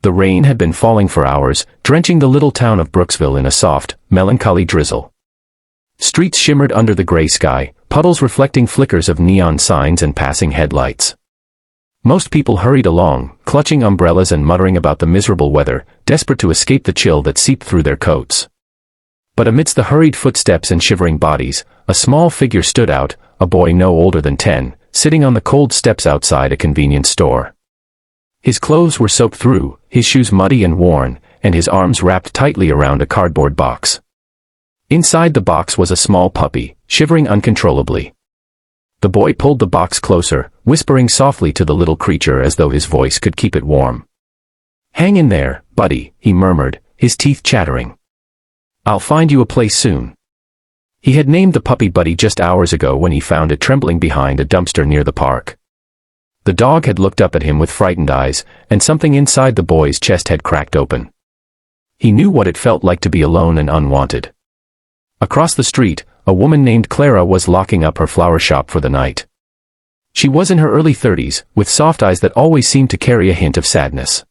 The rain had been falling for hours, drenching the little town of Brooksville in a soft, melancholy drizzle. Streets shimmered under the gray sky, puddles reflecting flickers of neon signs and passing headlights. Most people hurried along, clutching umbrellas and muttering about the miserable weather, desperate to escape the chill that seeped through their coats. But amidst the hurried footsteps and shivering bodies, a small figure stood out, a boy no older than 10, sitting on the cold steps outside a convenience store. His clothes were soaked through, his shoes muddy and worn, and his arms wrapped tightly around a cardboard box. Inside the box was a small puppy, shivering uncontrollably. The boy pulled the box closer, whispering softly to the little creature as though his voice could keep it warm. "Hang in there, buddy," he murmured, his teeth chattering. "I'll find you a place soon." He had named the puppy Buddy just hours ago when he found it trembling behind a dumpster near the park. The dog had looked up at him with frightened eyes, and something inside the boy's chest had cracked open. He knew what it felt like to be alone and unwanted. Across the street, a woman named Clara was locking up her flower shop for the night. She was in her early 30s, with soft eyes that always seemed to carry a hint of sadness.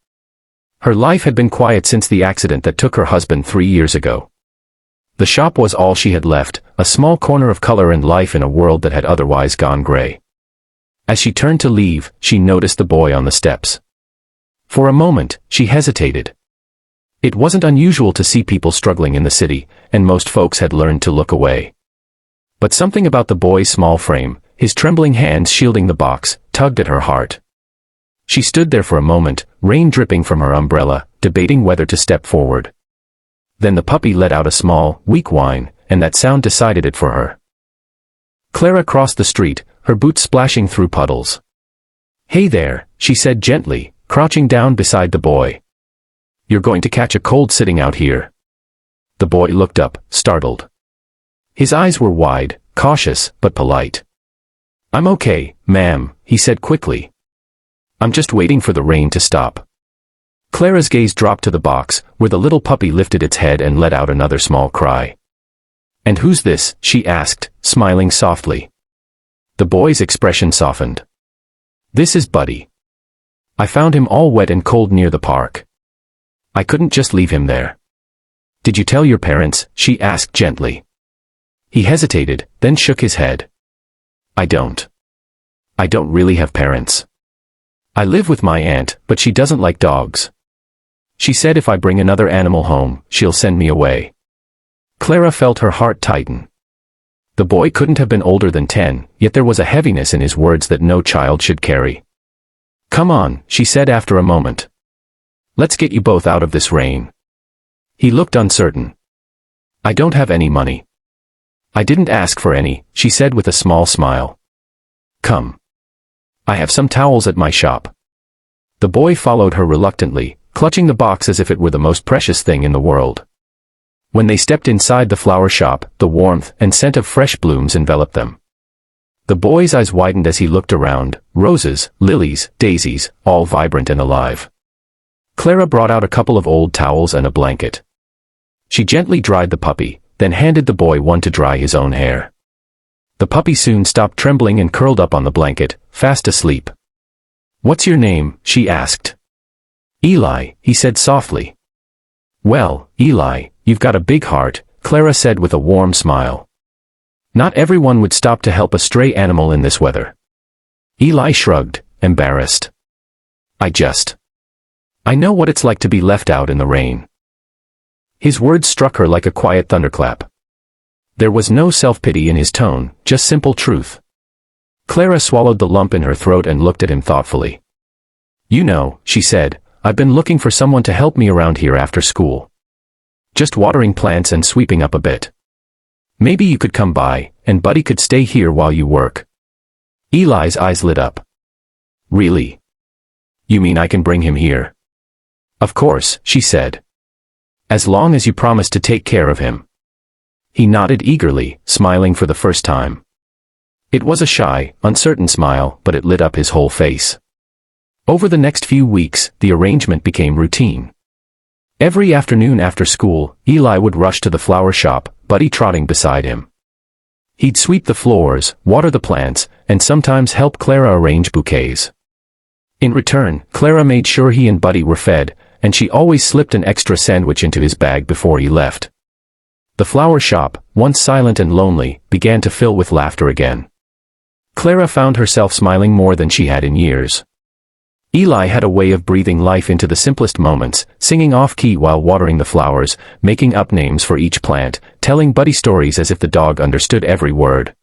Her life had been quiet since the accident that took her husband 3 years ago. The shop was all she had left, a small corner of color and life in a world that had otherwise gone gray. As she turned to leave, she noticed the boy on the steps. For a moment, she hesitated. It wasn't unusual to see people struggling in the city, and most folks had learned to look away. But something about the boy's small frame, his trembling hands shielding the box, tugged at her heart. She stood there for a moment, rain dripping from her umbrella, debating whether to step forward. Then the puppy let out a small, weak whine, and that sound decided it for her. Clara crossed the street, her boots splashing through puddles. "Hey there," she said gently, crouching down beside the boy. "You're going to catch a cold sitting out here." The boy looked up, startled. His eyes were wide, cautious, but polite. "I'm okay, ma'am," he said quickly. "I'm just waiting for the rain to stop." Clara's gaze dropped to the box, where the little puppy lifted its head and let out another small cry. "And who's this?" she asked, smiling softly. The boy's expression softened. "This is Buddy. I found him all wet and cold near the park. I couldn't just leave him there." "Did you tell your parents?" she asked gently. He hesitated, then shook his head. I don't really have parents. I live with my aunt, but she doesn't like dogs. She said if I bring another animal home, she'll send me away." Clara felt her heart tighten. The boy couldn't have been older than 10, yet there was a heaviness in his words that no child should carry. "Come on," she said after a moment. "Let's get you both out of this rain." He looked uncertain. "I don't have any money." "I didn't ask for any," she said with a small smile. "Come. I have some towels at my shop." The boy followed her reluctantly, clutching the box as if it were the most precious thing in the world. When they stepped inside the flower shop, the warmth and scent of fresh blooms enveloped them. The boy's eyes widened as he looked around, roses, lilies, daisies, all vibrant and alive. Clara brought out a couple of old towels and a blanket. She gently dried the puppy, then handed the boy one to dry his own hair. The puppy soon stopped trembling and curled up on the blanket, fast asleep. "What's your name?" she asked. "Eli," he said softly. "Well, Eli, you've got a big heart," Clara said with a warm smile. Not everyone would stop to help a stray animal in this weather. Eli shrugged, embarrassed. I know what it's like to be left out in the rain." His words struck her like a quiet thunderclap. There was no self-pity in his tone, just simple truth. Clara swallowed the lump in her throat and looked at him thoughtfully. "You know," she said, "I've been looking for someone to help me around here after school. Just watering plants and sweeping up a bit. Maybe you could come by, and Buddy could stay here while you work." Eli's eyes lit up. "Really? You mean I can bring him here?" "Of course," she said. "As long as you promise to take care of him." He nodded eagerly, smiling for the first time. It was a shy, uncertain smile, but it lit up his whole face. Over the next few weeks, the arrangement became routine. Every afternoon after school, Eli would rush to the flower shop, Buddy trotting beside him. He'd sweep the floors, water the plants, and sometimes help Clara arrange bouquets. In return, Clara made sure he and Buddy were fed, and she always slipped an extra sandwich into his bag before he left. The flower shop, once silent and lonely, began to fill with laughter again. Clara found herself smiling more than she had in years. Eli had a way of breathing life into the simplest moments, singing off-key while watering the flowers, making up names for each plant, telling Buddy stories as if the dog understood every word.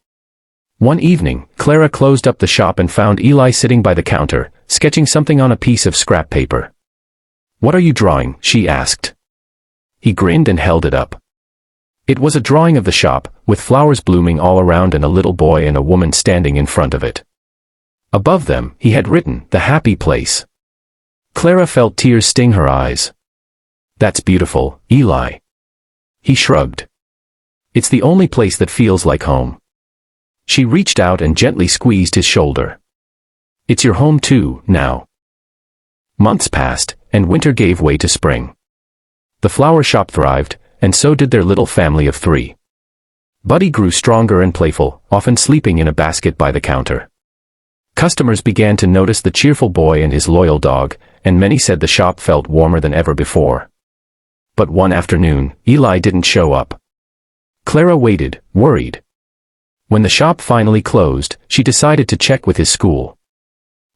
One evening, Clara closed up the shop and found Eli sitting by the counter, sketching something on a piece of scrap paper. "What are you drawing?" she asked. He grinned and held it up. It was a drawing of the shop, with flowers blooming all around and a little boy and a woman standing in front of it. Above them, he had written, "The Happy Place." Clara felt tears sting her eyes. "That's beautiful, Eli." He shrugged. "It's the only place that feels like home." She reached out and gently squeezed his shoulder. "It's your home too, now." Months passed, and winter gave way to spring. The flower shop thrived, and so did their little family of 3. Buddy grew stronger and playful, often sleeping in a basket by the counter. Customers began to notice the cheerful boy and his loyal dog, and many said the shop felt warmer than ever before. But one afternoon, Eli didn't show up. Clara waited, worried. When the shop finally closed, she decided to check with his school.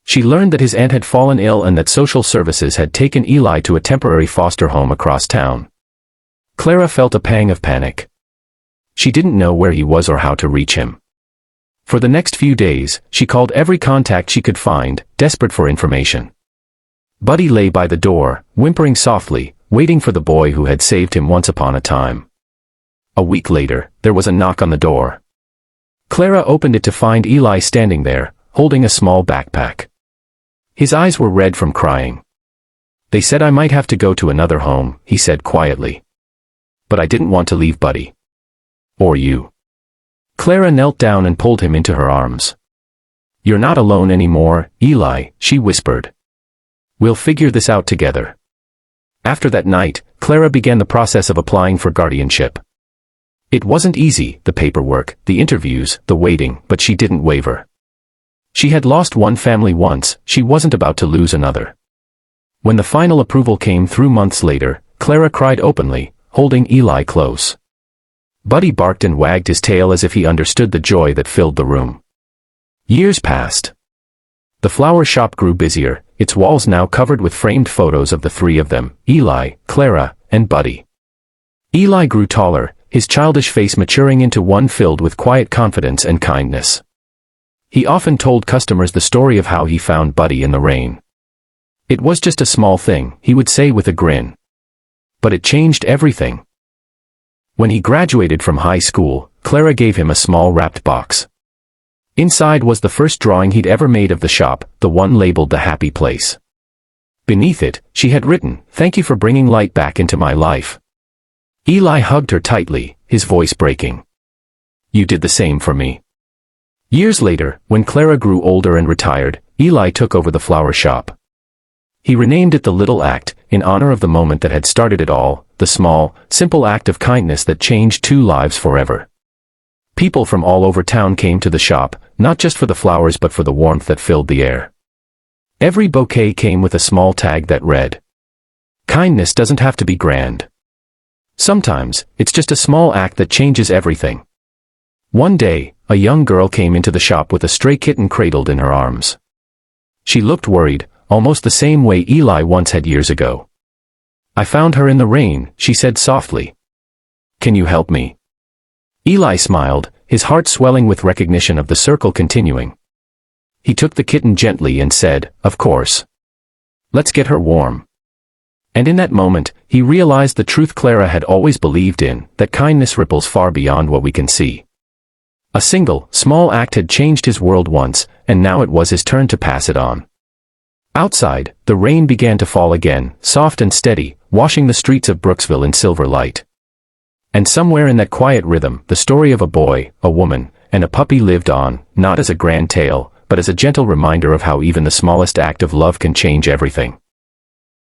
She learned that his aunt had fallen ill and that social services had taken Eli to a temporary foster home across town. Clara felt a pang of panic. She didn't know where he was or how to reach him. For the next few days, she called every contact she could find, desperate for information. Buddy lay by the door, whimpering softly, waiting for the boy who had saved him once upon a time. A week later, there was a knock on the door. Clara opened it to find Eli standing there, holding a small backpack. His eyes were red from crying. "They said I might have to go to another home," he said quietly. "But I didn't want to leave Buddy. Or you." Clara knelt down and pulled him into her arms. "You're not alone anymore, Eli," she whispered. "We'll figure this out together." After that night, Clara began the process of applying for guardianship. It wasn't easy, the paperwork, the interviews, the waiting, but she didn't waver. She had lost one family once, she wasn't about to lose another. When the final approval came through months later, Clara cried openly, holding Eli close. Buddy barked and wagged his tail as if he understood the joy that filled the room. Years passed. The flower shop grew busier, its walls now covered with framed photos of the 3 of them, Eli, Clara, and Buddy. Eli grew taller, his childish face maturing into one filled with quiet confidence and kindness. He often told customers the story of how he found Buddy in the rain. "It was just a small thing," he would say with a grin. "But it changed everything." When he graduated from high school, Clara gave him a small wrapped box. Inside was the first drawing he'd ever made of the shop, the one labeled The Happy Place. Beneath it, she had written, "Thank you for bringing light back into my life." Eli hugged her tightly, his voice breaking. "You did the same for me." Years later, when Clara grew older and retired, Eli took over the flower shop. He renamed it The Little Act, in honor of the moment that had started it all, the small, simple act of kindness that changed 2 lives forever. People from all over town came to the shop, not just for the flowers but for the warmth that filled the air. Every bouquet came with a small tag that read, "Kindness doesn't have to be grand. Sometimes, it's just a small act that changes everything." One day, a young girl came into the shop with a stray kitten cradled in her arms. She looked worried, almost the same way Eli once had years ago. "I found her in the rain," she said softly. "Can you help me?" Eli smiled, his heart swelling with recognition of the circle continuing. He took the kitten gently and said, "Of course. Let's get her warm." And in that moment, he realized the truth Clara had always believed in, that kindness ripples far beyond what we can see. A single, small act had changed his world once, and now it was his turn to pass it on. Outside, the rain began to fall again, soft and steady, washing the streets of Brooksville in silver light. And somewhere in that quiet rhythm, the story of a boy, a woman, and a puppy lived on, not as a grand tale, but as a gentle reminder of how even the smallest act of love can change everything.